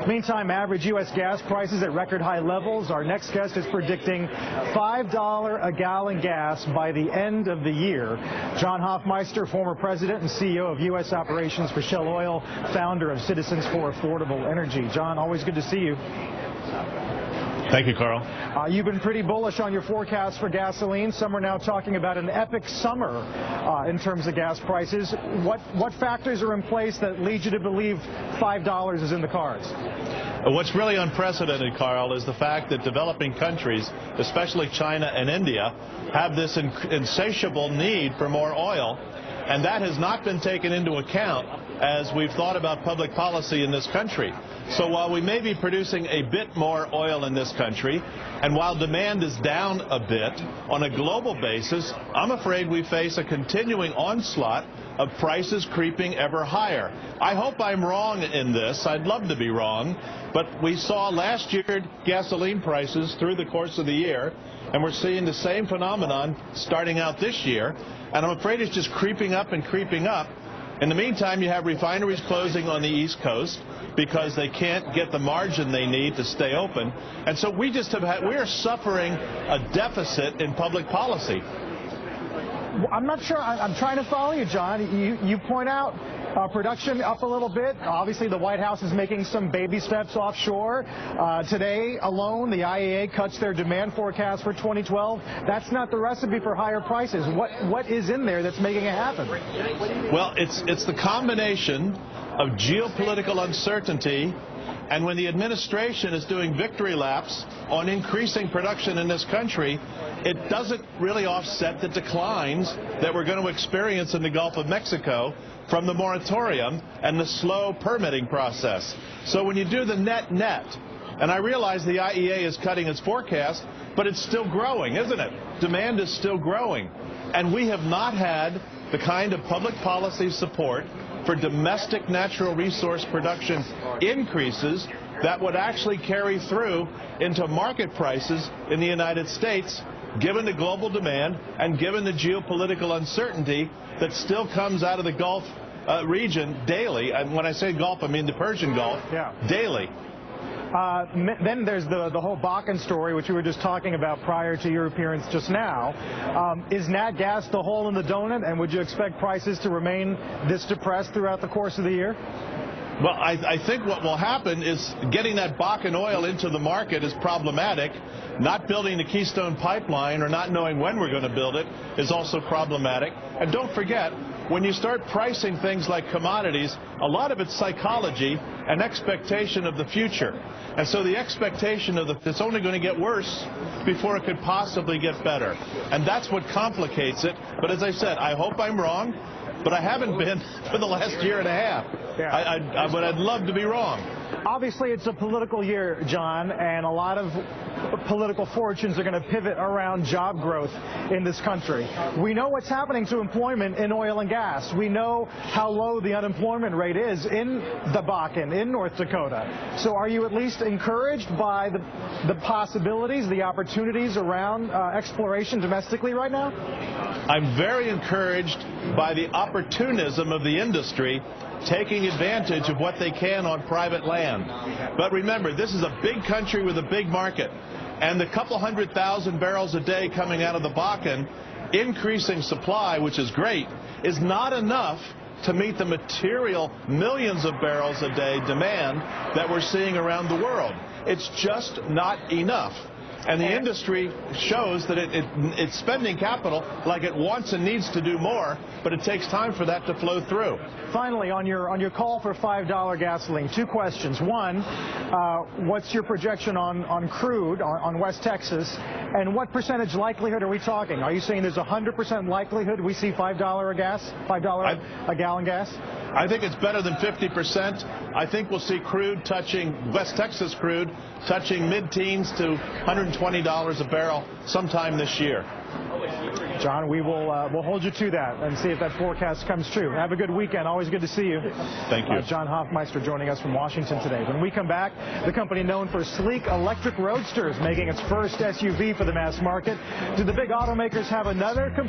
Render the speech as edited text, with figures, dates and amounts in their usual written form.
Meantime, average U.S. gas prices at record high levels. Our next guest is predicting $5 a gallon gas by the end of the year. John Hofmeister, former president and CEO of U.S. operations for Shell Oil, founder of Citizens for Affordable Energy. John, always good to see you. Thank you, Carl. You've been pretty bullish on your forecast for gasoline. Some are now talking about an epic summer in terms of gas prices. What factors are in place that lead you to believe $5 is in the cards? What's really unprecedented, Carl, is the fact that developing countries, especially China and India, have this insatiable need for more oil, and that has not been taken into account as we've thought about public policy in this country. So while we may be producing a bit more oil in this country, and while demand is down a bit, on a global basis, I'm afraid we face a continuing onslaught of prices creeping ever higher. I hope I'm wrong in this. I'd love to be wrong. But we saw last year gasoline prices through the course of the year, and we're seeing the same phenomenon starting out this year. And I'm afraid it's just creeping up and creeping up. In the meantime, you have refineries closing on the East Coast because they can't get the margin they need to stay open. And so we are suffering a deficit in public policy. I'm not sure. I'm trying to follow you, John. You point out production up a little bit. Obviously, the White House is making some baby steps offshore. Today alone, the IEA cuts their demand forecast for 2012. That's not the recipe for higher prices. What is in there that's making it happen? Well, it's the combination of geopolitical uncertainty, and when the administration is doing victory laps on increasing production in this country, it doesn't really offset the declines that we're going to experience in the Gulf of Mexico from the moratorium and the slow permitting process. So when you do the net, and I realize the IEA is cutting its forecast, but it's still growing, isn't it? Demand is still growing. And we have not had the kind of public policy support for domestic natural resource production increases that would actually carry through into market prices in the United States, given the global demand and given the geopolitical uncertainty that still comes out of the Gulf region daily. And when I say Gulf, I mean the Persian Gulf, daily. Then there's the whole Bakken story, which we were just talking about prior to your appearance just now. Is nat gas the hole in the donut, and would you expect prices to remain this depressed throughout the course of the year? Well, I think what will happen is getting that Bakken oil into the market is problematic. Not building the Keystone Pipeline or not knowing when we're going to build it is also problematic. And don't forget, when you start pricing things like commodities, a lot of it's psychology and expectation of the future. And so the expectation of it's only going to get worse before it could possibly get better. And that's what complicates it. But as I said, I hope I'm wrong, but I haven't been for the last year and a half. But I'd love to be wrong. Obviously, it's a political year, John, and a lot of political fortunes are going to pivot around job growth in this country. We know what's happening to employment in oil and gas. We know how low the unemployment rate is in the Bakken, in North Dakota. So are you at least encouraged by the possibilities, the opportunities around exploration domestically right now? I'm very encouraged by the opportunism of the industry taking advantage of what they can on private land. But remember, this is a big country with a big market, and the couple 100,000 barrels a day coming out of the Bakken, increasing supply, which is great, is not enough to meet the material millions of barrels a day demand that we're seeing around the world. It's just not enough. And the industry shows that it's spending capital like it wants and needs to do more, but it takes time for that to flow through. Finally, on your call for $5 gasoline, two questions. One, what's your projection on crude on West Texas, and what percentage likelihood are we talking? Are you saying there's 100% likelihood we see $5 a gallon gas? I think it's better than 50%. I think we'll see crude touching, West Texas crude, touching mid-teens to $120 a barrel sometime this year. John, we'll hold you to that and see if that forecast comes true. Have a good weekend. Always good to see you. Thank you. John Hofmeister joining us from Washington today. When we come back, the company known for sleek electric roadsters making its first SUV for the mass market. Do the big automakers have another competitor?